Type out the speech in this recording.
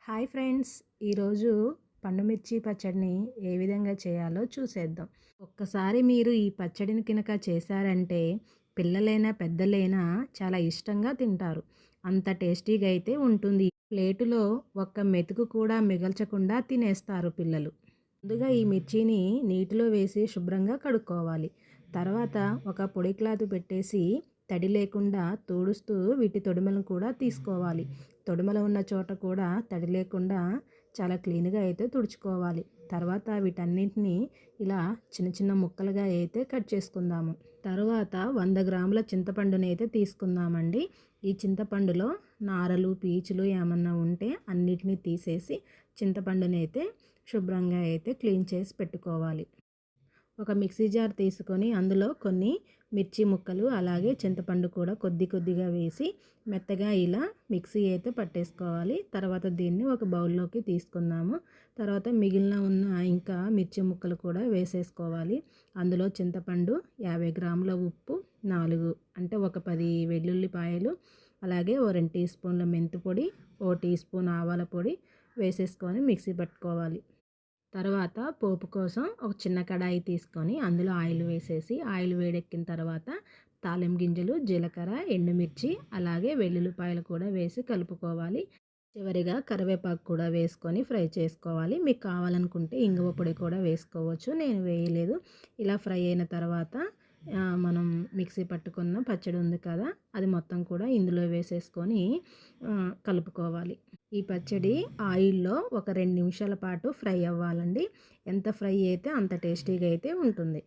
Hi friends, ఈరోజు పండుమిర్చి పచ్చడిని ఏ విధంగా చేయాలో చూసేద్దాం. ఒక్కసారి మీరు ఈ పచ్చడిని కనుక చేశారంటే పిల్లలైనా పెద్దలైనా చాలా ఇష్టంగా తింటారు. అంత టేస్టీగా అయితే ఉంటుంది. ప్లేటులో ఒక్క మెతుకు కూడా మిగల్చకుండా తినేస్తారు పిల్లలు. ముందుగా ఈ మిర్చిని నీటిలో వేసి శుభ్రంగా కడుక్కోవాలి. తర్వాత ఒక పొడి క్లాత్ పెట్టేసి తడి లేకుండా తుడుస్తూ వీటి తొడిమలను కూడా తీసుకోవాలి. తొడిమలు ఉన్న చోట కూడా తడి లేకుండా చాలా క్లీన్గా అయితే తుడుచుకోవాలి. తర్వాత వీటన్నింటినీ ఇలా చిన్న చిన్న ముక్కలుగా అయితే కట్ చేసుకుందాము. తర్వాత 100 గ్రాముల చింతపండుని అయితే తీసుకుందామండి. ఈ చింతపండులో నారలు పీచులు ఏమన్నా ఉంటే అన్నిటినీ తీసేసి చింతపండుని అయితే శుభ్రంగా అయితే క్లీన్ చేసి పెట్టుకోవాలి. ఒక మిక్సీ జార్ తీసుకొని అందులో కొన్ని మిర్చి ముక్కలు అలాగే చింతపండు కూడా కొద్ది కొద్దిగా వేసి మెత్తగా ఇలా మిక్సీ అయితే పట్టేసుకోవాలి. తర్వాత దీన్ని ఒక బౌల్లోకి తీసుకుందాము. తర్వాత మిగిలిన ఉన్న ఇంకా మిర్చి ముక్కలు కూడా వేసేసుకోవాలి. అందులో చింతపండు, 50 గ్రాముల ఉప్పు, 4 అంటే ఒక 10 వెల్లుల్లిపాయలు, అలాగే ఓ 2 టీ స్పూన్ల మెంతి పొడి, ఓ టీ స్పూన్ ఆవాల పొడి వేసేసుకొని మిక్సీ పట్టుకోవాలి. తర్వాత పోపు కోసం ఒక చిన్న కడాయి తీసుకొని అందులో ఆయిల్ వేసేసి ఆయిల్ వేడెక్కిన తర్వాత తాలింపు గింజలు, జీలకర్ర, ఎండుమిర్చి అలాగే వెల్లుల్లిపాయలు కూడా వేసి కలుపుకోవాలి. చివరిగా కరివేపాకు కూడా వేసుకొని ఫ్రై చేసుకోవాలి. మీకు కావాలనుకుంటే ఇంగువ పొడి కూడా వేసుకోవచ్చు. నేను వేయలేదు. ఇలా ఫ్రై అయిన తర్వాత మనం మిక్సీ పట్టుకున్న పచ్చడి ఉంది కదా, అది మొత్తం కూడా ఇందులో వేసేసుకొని కలుపుకోవాలి. ఈ పచ్చడి ఆయిల్లో ఒక 2 నిమిషాల పాటు ఫ్రై అవ్వాలండి. ఎంత ఫ్రై అయితే అంత టేస్టీగా అయితే ఉంటుంది.